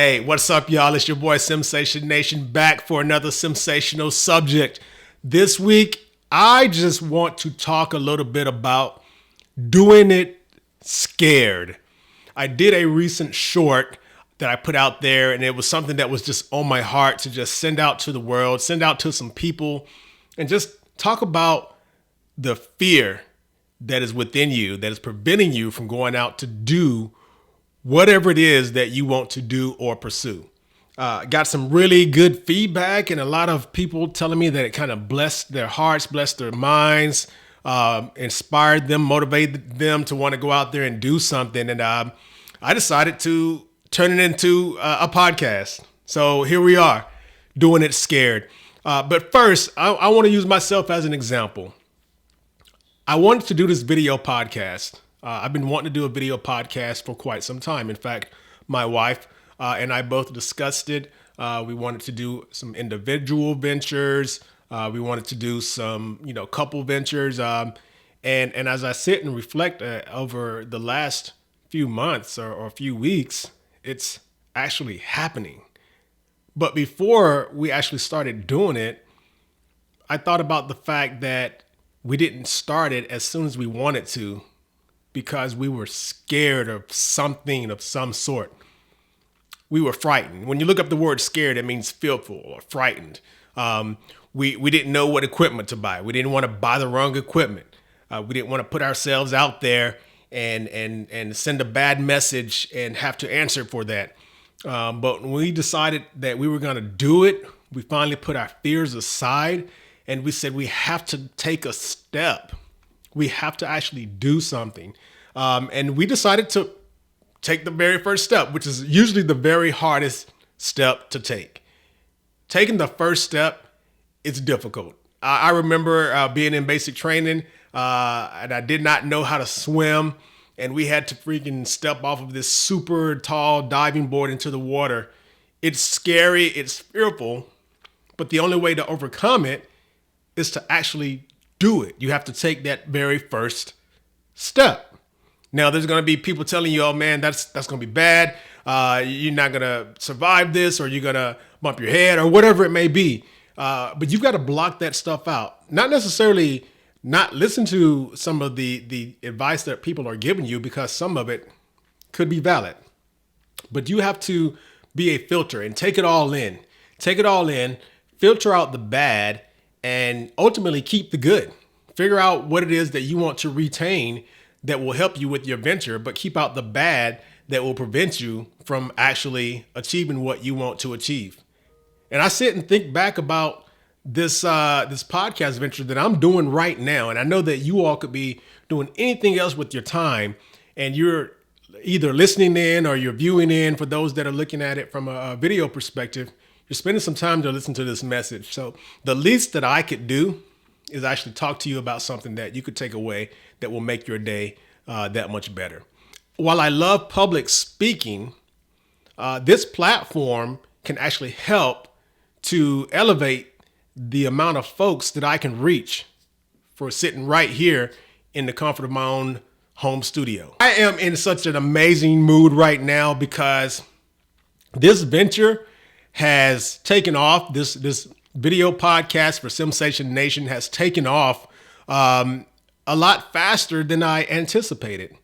Hey, what's up, y'all? It's your boy Sensation Nation back for another sensational subject. This week, I just want to talk a little bit about doing it scared. I did a recent short that I put out there, and it was something that was just on my heart to just send out to the world, send out to some people, and just talk about the fear that is within you, that is preventing you from going out to do whatever it is that you want to do or pursue. Got some really good feedback and a lot of people telling me that it kind of blessed their hearts, blessed their minds, inspired them, motivated them to want to go out there and do something. And I decided to turn it into a podcast. So here we are, doing it scared. But first, I want to use myself as an example. I wanted to do this video podcast. I've been wanting to do a video podcast for quite some time. In fact, my wife and I both discussed it. We wanted to do some individual ventures. We wanted to do some, couple ventures. And as I sit and reflect over the last few months or a few weeks, it's actually happening. But before we actually started doing it, I thought about the fact that we didn't start it as soon as we wanted to, because we were scared of something of some sort. We were frightened. When you look up the word scared, it means fearful or frightened. We didn't know what equipment to buy. We didn't want to buy the wrong equipment. We didn't want to put ourselves out there and send a bad message and have to answer for that. But when we decided that we were going to do it, we finally put our fears aside and we said we have to take a step. We have to actually do something. And we decided to take the very first step, which is usually the very hardest step to take. Taking the first step, it's difficult. I remember being in basic training and I did not know how to swim. And we had to freaking step off of this super tall diving board into the water. It's scary, it's fearful, but the only way to overcome it is to actually do it. You have to take that very first step. Now, there's going to be people telling you, oh man, that's going to be bad. You're not going to survive this, or you're going to bump your head, or whatever it may be. But you've got to block that stuff out. Not necessarily not listen to some of the advice that people are giving you, because some of it could be valid. But you have to be a filter and take it all in. Take it all in, filter out the bad, and ultimately keep the good. Figure out what it is that you want to retain that will help you with your venture, but keep out the bad that will prevent you from actually achieving what you want to achieve. And I sit and think back about this podcast venture that I'm doing right now. And I know that you all could be doing anything else with your time, and you're either listening in or you're viewing in. For those that are looking at it from a video perspective, you're spending some time to listen to this message. So the least that I could do is actually talk to you about something that you could take away that will make your day that much better. While I love public speaking, this platform can actually help to elevate the amount of folks that I can reach for sitting right here in the comfort of my own home studio. I am in such an amazing mood right now because this venture has taken off. This video podcast for Sensation Nation has taken off a lot faster than I anticipated.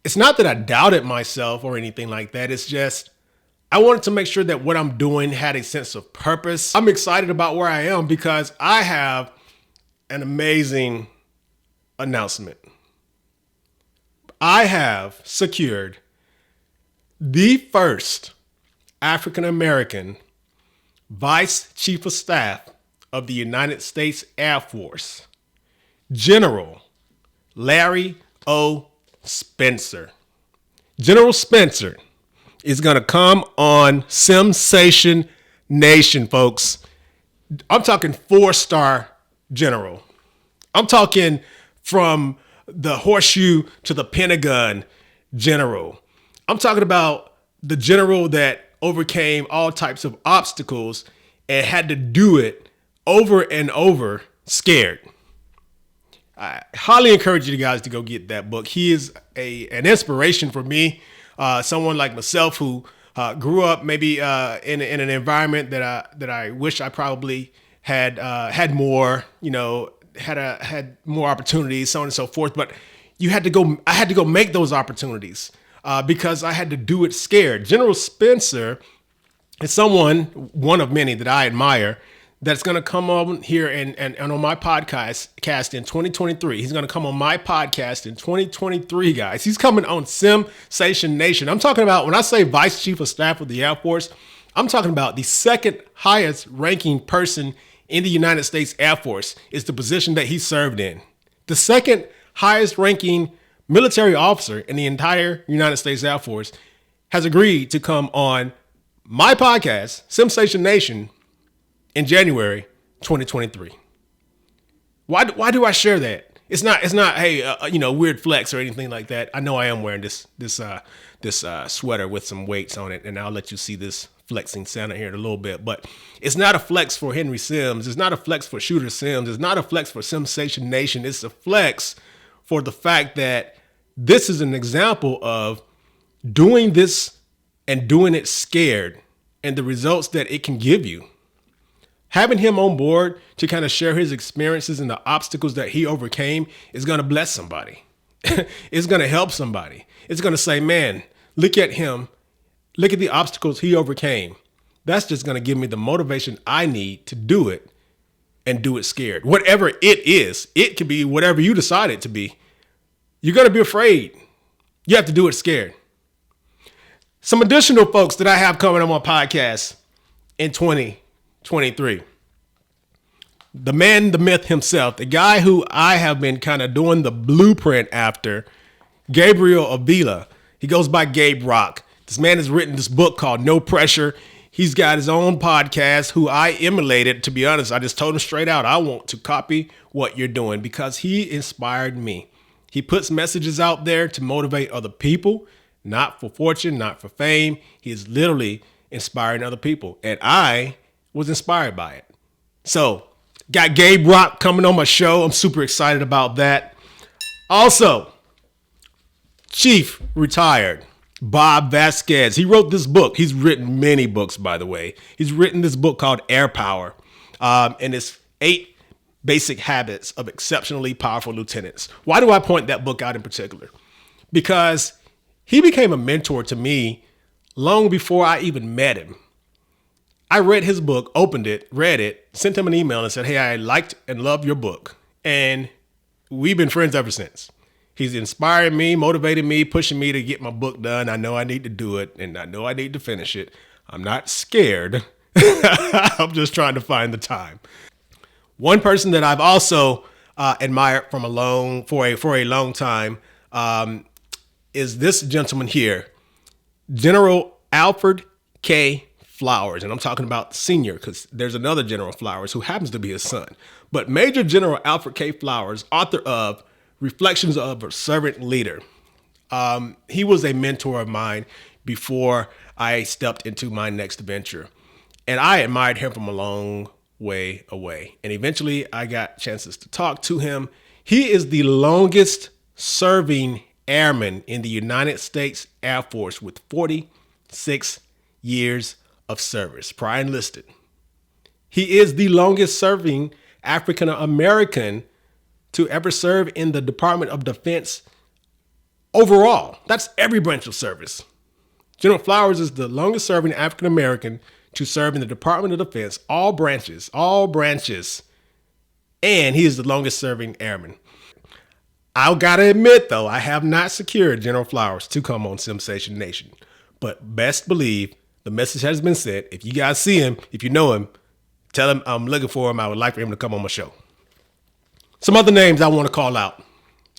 It's not that I doubted myself or anything like that. It's just I wanted to make sure that what I'm doing had a sense of purpose. I'm excited about where I am because I have an amazing announcement. I have secured the first African-American Vice Chief of Staff of the United States Air Force, General Larry O. Spencer. General Spencer is going to come on Sensation Nation, folks. I'm talking 4-star general. I'm talking from the horseshoe to the Pentagon general. I'm talking about the general that overcame all types of obstacles and had to do it over and over scared. I highly encourage you guys to go get that book. He is an inspiration for me. Someone like myself who Grew up maybe in an environment that I wish I probably had more, had more opportunities, so on and so forth. But I had to go make those opportunities because I had to do it scared. General Spencer is one of many that I admire, that's going to come on here and on my podcast in 2023. He's going to come on my podcast in 2023, guys. He's coming on Sensation Nation. I'm talking about, when I say Vice Chief of Staff of the Air Force, I'm talking about the second highest ranking person in the United States Air Force is the position that he served in. The second highest ranking military officer in the entire United States Air Force has agreed to come on my podcast, Sensation Nation, in January 2023. Why do I share that? It's not hey, weird flex or anything like that. I know I am wearing this sweater with some weights on it, and I'll let you see this flexing Santa here in a little bit. But it's not a flex for Henry Sims. It's not a flex for Shooter Sims. It's not a flex for Sensation Nation. It's a flex for the fact that this is an example of doing this and doing it scared, and the results that it can give you. Having him on board to kind of share his experiences and the obstacles that he overcame is going to bless somebody. It's going to help somebody. It's going to say, man, look at him. Look at the obstacles he overcame. That's just going to give me the motivation I need to do it and do it scared. Whatever it is, it could be whatever you decide it to be. You're going to be afraid. You have to do it scared. Some additional folks that I have coming on my podcast in 2023. The man, the myth himself, the guy who I have been kind of doing the blueprint after, Gabriel Avila. He goes by Gabe Rock. This man has written this book called No Pressure. He's got his own podcast who I emulated. To be honest, I just told him straight out, I want to copy what you're doing because he inspired me. He puts messages out there to motivate other people, not for fortune, not for fame. He is literally inspiring other people. And I was inspired by it. So, got Gabe Rock coming on my show. I'm super excited about that. Also, Chief retired Bob Vasquez. He wrote this book. He's written many books, by the way. He's written this book called Air Power. And it's 8 basic habits of exceptionally powerful lieutenants. Why do I point that book out in particular? Because he became a mentor to me long before I even met him. I read his book, opened it, read it, sent him an email and said, hey, I liked and loved your book. And we've been friends ever since. He's inspired me, motivated me, pushing me to get my book done. I know I need to do it, and I know I need to finish it. I'm not scared. I'm just trying to find the time. One person that I've also admired for a long time is this gentleman here, General Alfred K. Flowers. And I'm talking about senior because there's another General Flowers who happens to be his son. But Major General Alfred K. Flowers, author of Reflections of a Servant Leader. He was a mentor of mine before I stepped into my next venture. And I admired him from a long way away. And eventually I got chances to talk to him. He is the longest serving airman in the United States Air Force with 46 years of service, prior enlisted. He is the longest serving African American to ever serve in the Department of Defense overall. That's every branch of service. General Flowers is the longest serving African American to serve in the Department of Defense, all branches. And he is the longest serving airman. I gotta admit though, I have not secured General Flowers to come on Sensation Nation, but best believe the message has been sent. If you guys see him, if you know him, tell him I'm looking for him. I would like for him to come on my show. Some other names I want to call out.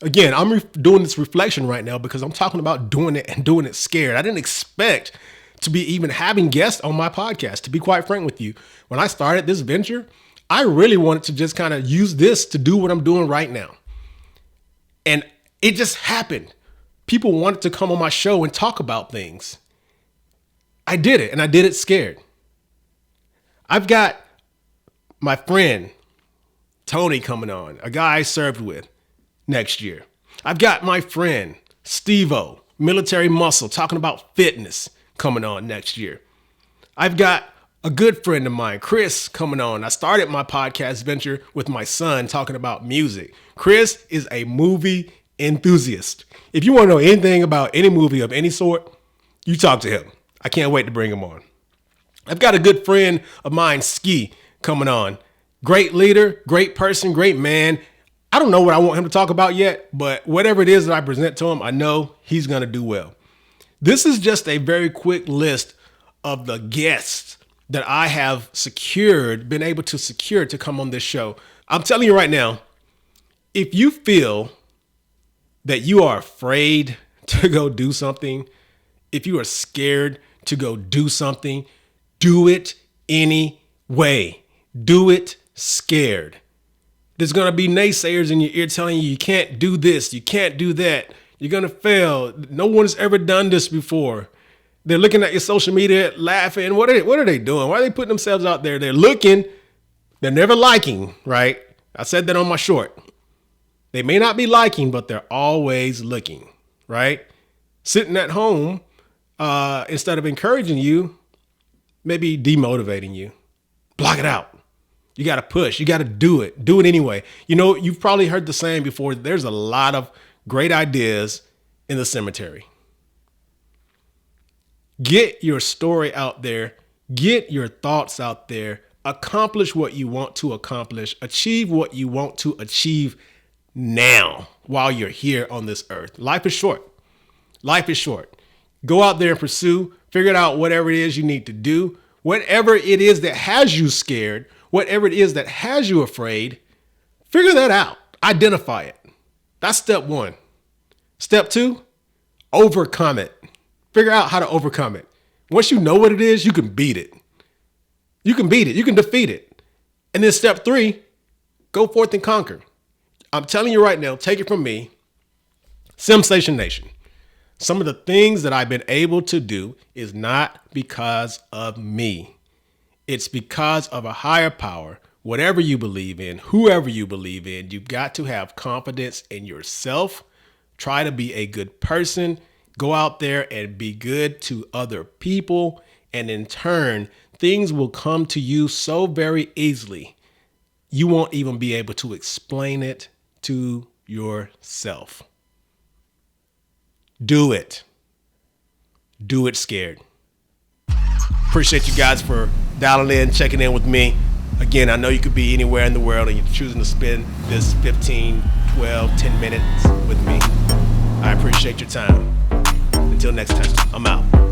Again, I'm doing this reflection right now because I'm talking about doing it and doing it scared. I didn't expect to be even having guests on my podcast, to be quite frank with you. When I started this venture, I really wanted to just kind of use this to do what I'm doing right now. And it just happened. People wanted to come on my show and talk about things. I did it, and I did it scared. I've got my friend Tony coming on, a guy I served with next year. I've got my friend Steve-O, military muscle, talking about fitness, coming on next year. I've got a good friend of mine, Chris, coming on. I started my podcast venture with my son talking about music. Chris is a movie enthusiast. If you want to know anything about any movie of any sort, you talk to him. I can't wait to bring him on. I've got a good friend of mine, Ski, coming on. Great leader, great person, great man. I don't know what I want him to talk about yet, but whatever it is that I present to him, I know he's going to do well. This is just a very quick list of the guests that I have been able to secure to come on this show. I'm telling you right now, if you feel that you are afraid to go do something, if you are scared to go do something, do it anyway. Do it scared. There's going to be naysayers in your ear telling you can't do this, you can't do that, you're going to fail. No one's ever done this before. They're looking at your social media, laughing. What are they doing? Why are they putting themselves out there? They're looking. They're never liking, right? I said that on my short. They may not be liking, but they're always looking, right? Sitting at home, instead of encouraging you, maybe demotivating you. Block it out. You got to push. You got to do it. Do it anyway. You know, you've probably heard the saying before, there's a lot of great ideas in the cemetery. Get your story out there. Get your thoughts out there. Accomplish what you want to accomplish. Achieve what you want to achieve now while you're here on this earth. Life is short. Life is short. Go out there and pursue. Figure out whatever it is you need to do. Whatever it is that has you scared, whatever it is that has you afraid, figure that out. Identify it. That's step one. Step two, overcome it. Figure out how to overcome it. Once you know what it is, you can beat it. You can beat it. You can defeat it. And then step three, go forth and conquer. I'm telling you right now, take it from me, Sensation Nation. Some of the things that I've been able to do is not because of me. It's because of a higher power. Whatever you believe in, whoever you believe in, you've got to have confidence in yourself. Try to be a good person. Go out there and be good to other people. And in turn, things will come to you so very easily, you won't even be able to explain it to yourself. Do it. Do it scared. Appreciate you guys for dialing in, checking in with me. Again, I know you could be anywhere in the world and you're choosing to spend this 15, 12, 10 minutes with me. I appreciate your time. Until next time, I'm out.